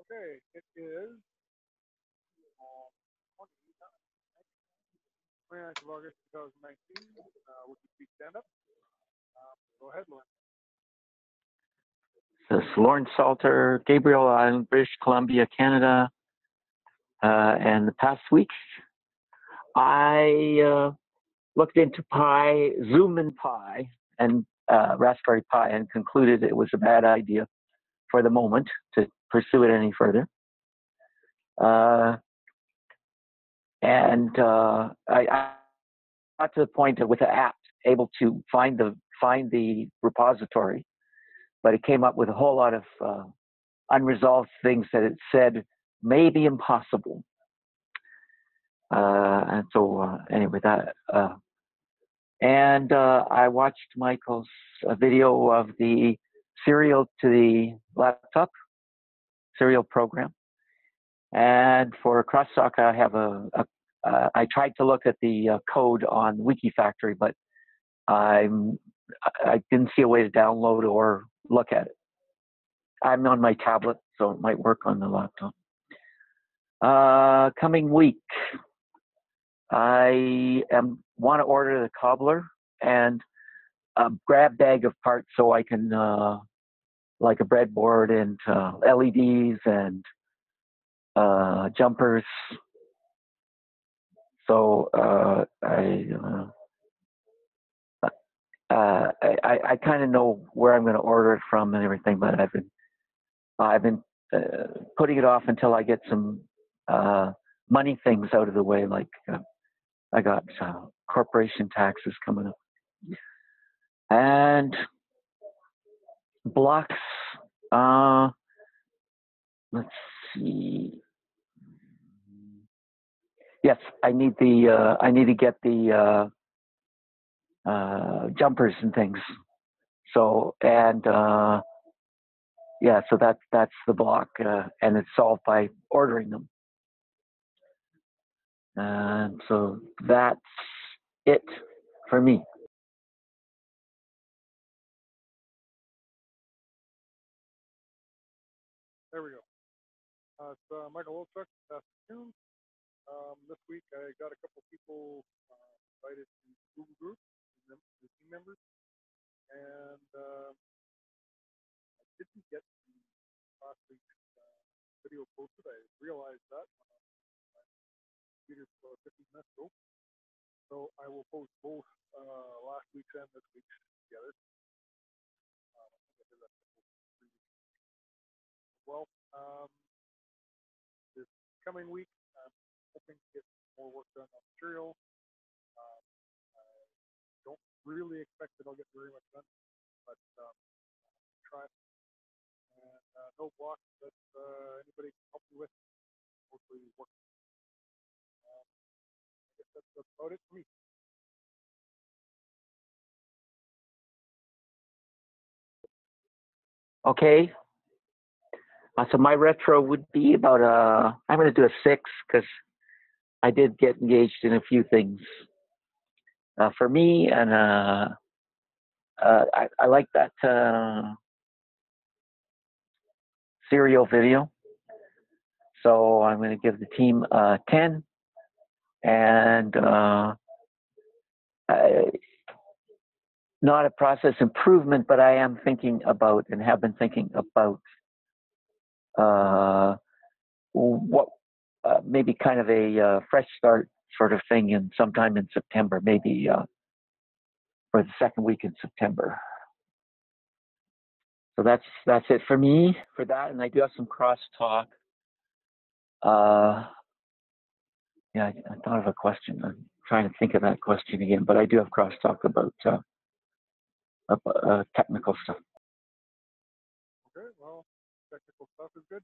Okay, it is 29th of August 2019. WiKiSPEED Stand Up. Go ahead, Lauren. This is Lawrence Salter, Gabriel Island, British Columbia, Canada. And the past week, I looked into Pi, Zoom and Pi, and Raspberry Pi, and concluded it was a bad idea for the moment to pursue it any further. I got to the point with the app able to find the repository, but it came up with a whole lot of unresolved things that it said may be impossible. And so anyway, that I watched Michael's video of the serial to the laptop serial program, and for crosstalk I have I tried to look at the code on Wikifactory, but I didn't see a way to download or look at it. I'm on my tablet, so it might work on the laptop. Coming week, I want to order the cobbler and a grab bag of parts so I can, like a breadboard and LEDs and jumpers. So I kind of know where I'm going to order it from and everything, but I've been putting it off until I get some money things out of the way, like I got corporation taxes coming up. And blocks, let's see. Yes, I need to get the jumpers and things. So, and yeah, so that's the block, and it's solved by ordering them. And so that's it for me. There we go. It's Michael Wolchuk, afternoon. This week I got a couple people invited to Google Group, the team members, and I didn't get the last week's video posted. I realized that when my computer about 15 minutes ago. So I will post both last week's and this week's together. I think I did that well. This coming week, I'm hoping to get more work done on material. I don't really expect that I'll get very much done, but try. And no block that anybody can help me with. Mostly work. I guess that's about it for me. Okay. So my retro would be about I'm going to do a 6 because I did get engaged in a few things for me, and I like that serial video. So I'm going to give the team 10, and not a process improvement, but I am thinking about and have been thinking about what maybe kind of a fresh start sort of thing in sometime in September, maybe for the second week in September. So that's it for me for that, and I do have some crosstalk. Yeah, I thought of a question. I'm trying to think of that question again, but I do have crosstalk about technical stuff. Okay, well, technical stuff is good.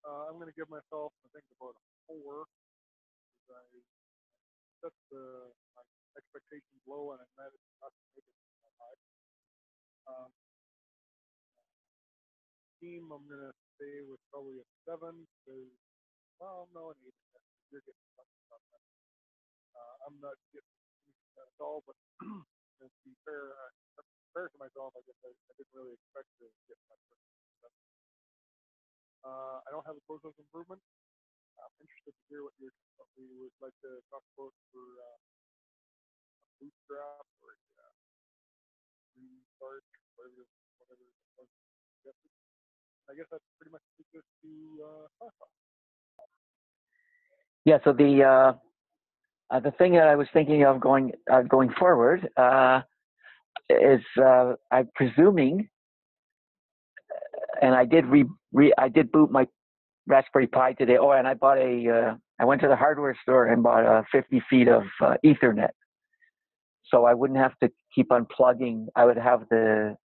I'm going to give myself, I think, about a 4. I set my expectations low and I met it not to make it high. Team, I'm going to stay with probably a 7 because, well, no, an 8. You're getting something about that. I'm not getting that at all, but to be fair to myself, I guess I didn't really expect to get much. I don't have a process improvement. I'm interested to hear what you would like to talk about for bootstrap or restart, whatever it was suggested. I guess that's pretty much just to talk about. Yeah. So the thing that I was thinking of going forward is I'm presuming, and I did boot my Raspberry Pi today. Oh, and I bought I went to the hardware store and bought 50 feet of Ethernet, so I wouldn't have to keep unplugging. I would have it'd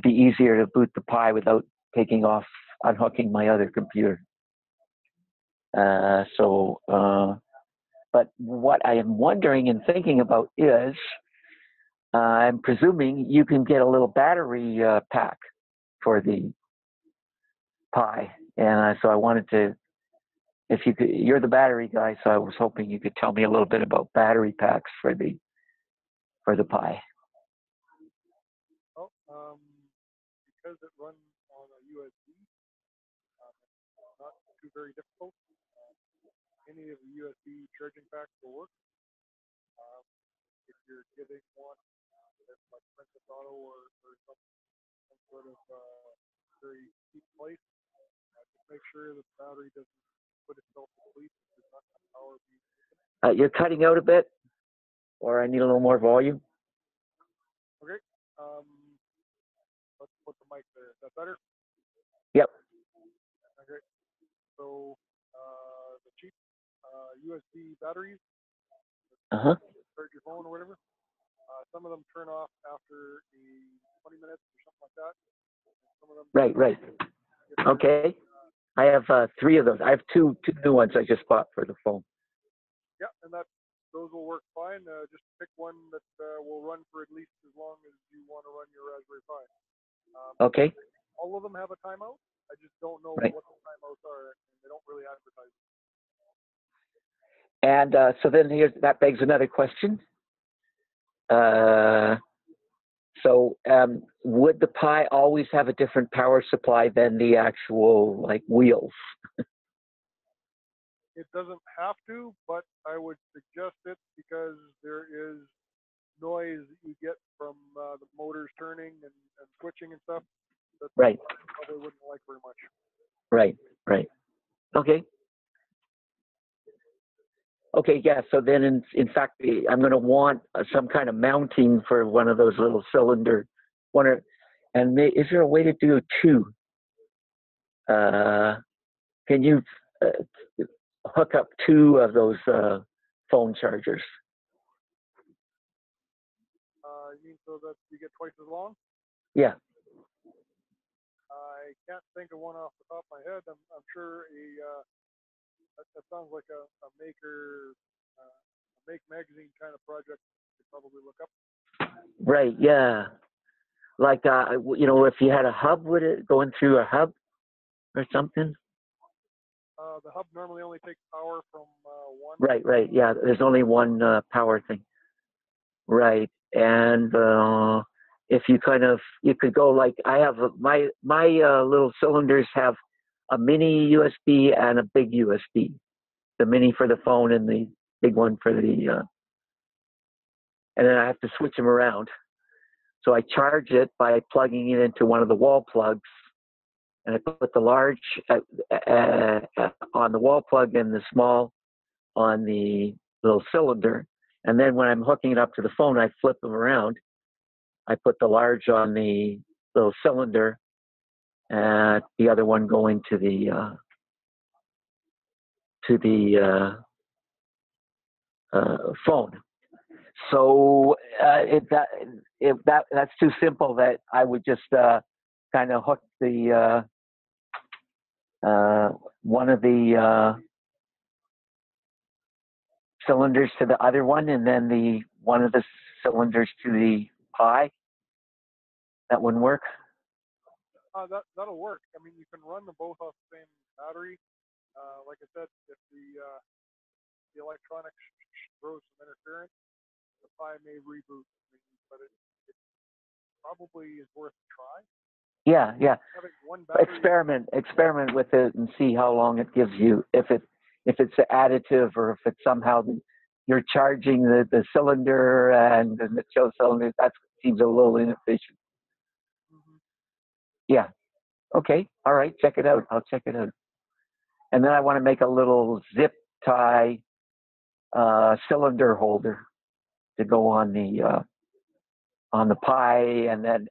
be easier to boot the Pi without unhooking my other computer. But what I am wondering and thinking about is, I'm presuming you can get a little battery pack for the Pi, and so I wanted to, if you could, you're the battery guy, so I was hoping you could tell me a little bit about battery packs for the Pi. Well, because it runs on a USB, it's not too very difficult. Any of the USB charging packs will work. Um, if you're getting one that's like Princess Auto or some sort of very cheap place, just make sure that the battery doesn't put itself to sleep if there's not enough power being taken. You're cutting out a bit, or I need a little more volume. Okay. Let's put the mic there. Is that better? Yep. Okay. So the cheap USB batteries, charge your phone or whatever. Some of them turn off after 20 minutes or something like that. And some of them Right. Okay. I have 3 of those. I have two new ones I just bought for the phone. Yeah, and those will work fine. Just pick one that will run for at least as long as you want to run your Raspberry Pi. Okay. All of them have a timeout. I just don't know what the timeouts are, and they don't really advertise them. And so then that begs another question. So would the Pi always have a different power supply than the actual wheels? It doesn't have to, but I would suggest it because there is noise that you get from the motors turning and switching and stuff that Right. probably wouldn't like very much. Right. Okay. Okay, yeah. So then, in fact, I'm going to want some kind of mounting for one of those little cylinder. Is there a way to do 2? Can you hook up 2 of those phone chargers? You mean so that you get twice as long? Yeah. I can't think of one off the top of my head. I'm sure that sounds like a maker, a make magazine kind of project you could probably look up. Right. Yeah. Like if you had a hub, would it going through a hub or something? The hub normally only takes power from one. Right. Yeah. There's only one power thing. Right. And if you could go I have my little cylinders have a mini USB and a big USB. The mini for the phone and the big one for the and then I have to switch them around. So I charge it by plugging it into one of the wall plugs, and I put the large on the wall plug and the small on the little cylinder. And then when I'm hooking it up to the phone, I flip them around. I put the large on the little cylinder, and the other one going to the phone. So that's too simple. That I would just kind of hook the one of the cylinders to the other one, and then one of the cylinders to the Pi. That wouldn't work. That'll work. I mean, you can run them both off the same battery. Like I said, if the electronics throws some interference, the Pi may reboot, but it probably is worth a try. Yeah, yeah. Having one battery. Experiment with it and see how long it gives you. If it's additive or if it's somehow you're charging the cylinder and it shows cylinder. That seems a little inefficient. Mm-hmm. Yeah. Okay. All right. Check it out. I'll check it out. And then I want to make a little zip tie cylinder holder to go on the Pi, and then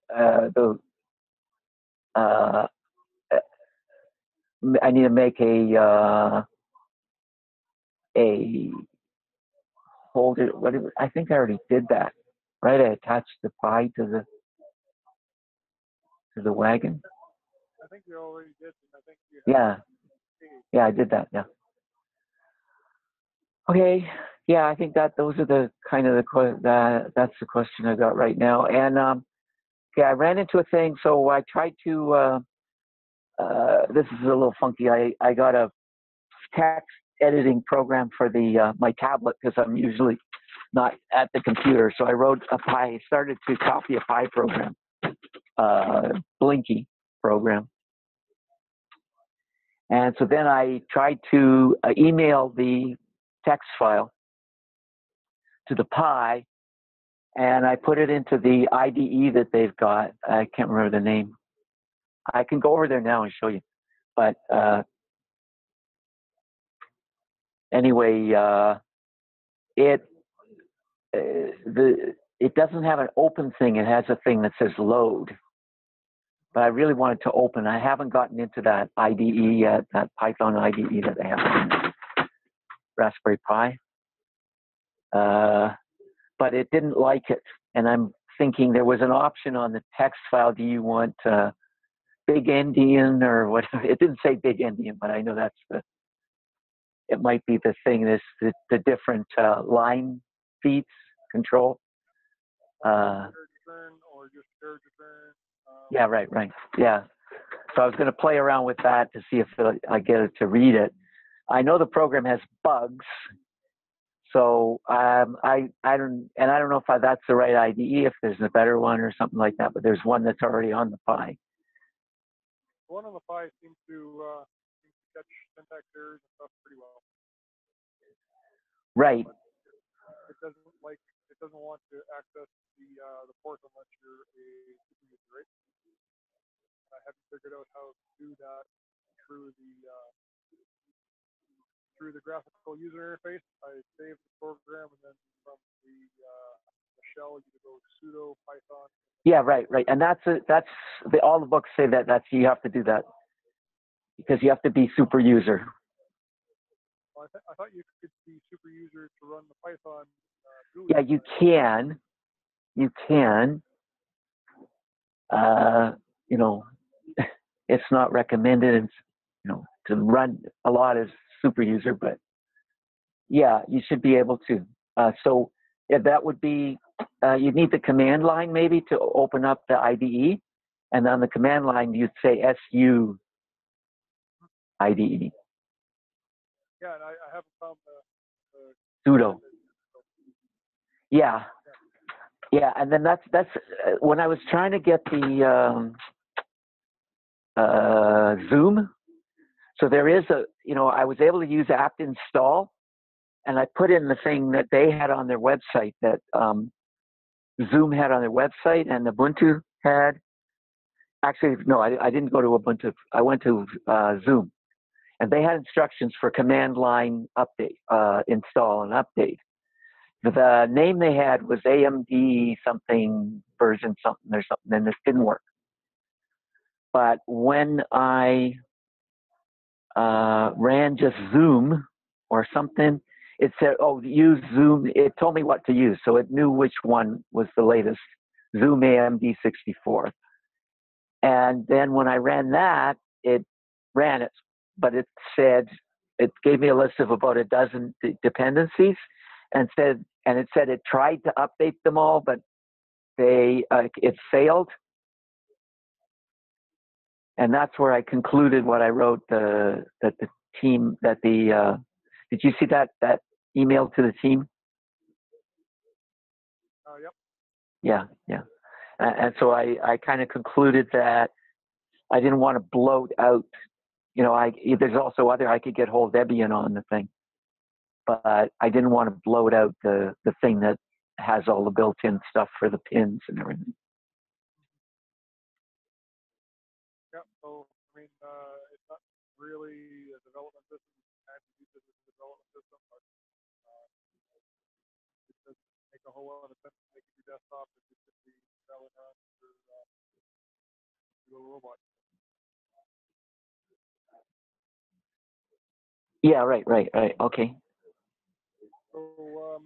I need to make a holder. I think I already did that. Right? I attached the Pi to the wagon. I think you already did, and I think you have. Yeah, I did that. Yeah. Okay. Yeah, I think those are the kind of that's the question I got right now. And okay, I ran into a thing, so I tried to. This is a little funky. I got a text editing program for my tablet because I'm usually not at the computer. So I wrote started to copy a Pi program, Blinky program. And so then I tried to email the text file to the Pi, and I put it into the IDE that they've got. I can't remember the name. I can go over there now and show you. But anyway, it doesn't have an open thing. It has a thing that says load. But I really wanted to open. I haven't gotten into that IDE yet, that Python IDE that they have on Raspberry Pi. But it didn't like it. And I'm thinking there was an option on the text file. Do you want Big Endian or whatever? It didn't say Big Endian, but I know it might be the thing, the different line feeds control. Or just yeah, right. Yeah. So I was going to play around with that to see if I get it to read it. I know the program has bugs, so I don't know if that's the right IDE, if there's a better one or something like that. But there's one that's already on the Pi. The one on the Pi seems to catch syntax errors and stuff pretty well. Right. But it doesn't want to access the port unless you're a super user, right? I haven't figured out how to do that through the graphical user interface. I saved the program, and then from the shell, you go sudo python. Yeah, right. And all the books say that you have to do that because you have to be super user. Well, I thought you could be super user to run the Python. Yeah, you can. You can. It's not recommended, to run a lot as super user, but yeah, you should be able to. So yeah, that would be, you'd need the command line maybe to open up the IDE, and on the command line you'd say SU IDE. Yeah, and I haven't found the sudo. Yeah, and then that's when I was trying to get the Zoom. So there is I was able to use apt install, and I put in the thing that they had on their website, that Zoom had on their website, and Ubuntu had. Actually, no, I didn't go to Ubuntu. I went to Zoom, and they had instructions for command line update, install and update. The name they had was AMD something version something or something, and this didn't work. But when I ran just Zoom or something, it said, oh, use Zoom. It told me what to use, so it knew which one was the latest, Zoom AMD 64. And then when I ran that, it ran it, but it gave me a list of about a dozen dependencies, and it said it tried to update them all, but it failed. And that's where I concluded what I wrote, did you see that email to the team? Yep. Yeah. And so I kind of concluded that I didn't want to bloat out. There's also I could get whole Debian on the thing, but I didn't want to bloat out the thing that has all the built-in stuff for the pins and everything. Yeah, so I mean, it's not really a development system. You can use it as a development system, but it doesn't make a whole lot of sense to make it your desktop if it's just be selling around for your robot. Yeah, right. Okay. So,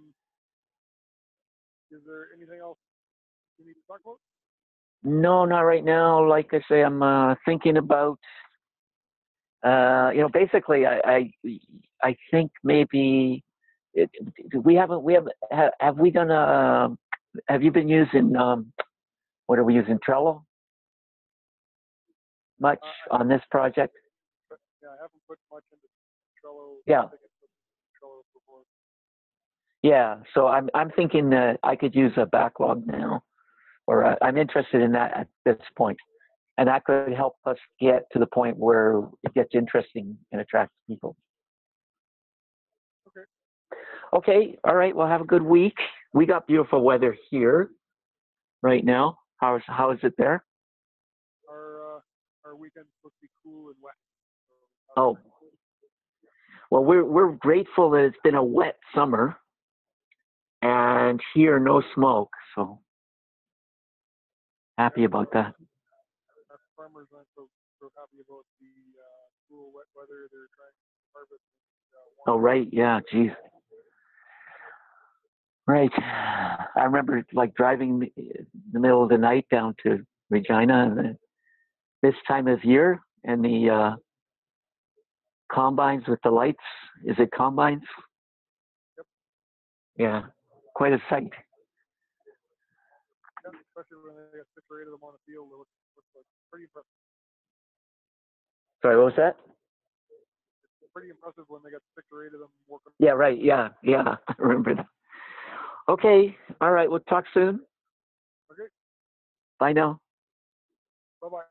is there anything else you need to talk about? No, not right now. Like I say, I'm thinking about. Basically, I think maybe we haven't have we done a. Have you been using what are we using, Trello? Much on this project? Yeah, I haven't put much into Trello. Yeah. I think it's Trello before. Yeah, so I'm thinking that I could use a backlog now, or I'm interested in that at this point, and that could help us get to the point where it gets interesting and attracts people. Okay. Okay, all right. Well, have a good week. We got beautiful weather here right now. How is it there? Our weekend's supposed to be cool and wet. So Oh, well, we're grateful that it's been a wet summer, and here no smoke. So happy about that. Our farmers aren't so happy about the cool, wet weather. They're trying to harvest. Oh, right. Yeah. Geez. Right. I remember like driving in the middle of the night down to Regina and this time of year, and the combines with the lights. Is it combines? Yep. Yeah. Quite a sight. Yeah, especially when they got 6 or 8 of them on the field. It looks like pretty impressive. Sorry, what was that? It's pretty impressive when they got 6 or 8 of them working. Yeah, right. Yeah. I remember that. Okay. All right. We'll talk soon. Okay. Bye now. Bye-bye.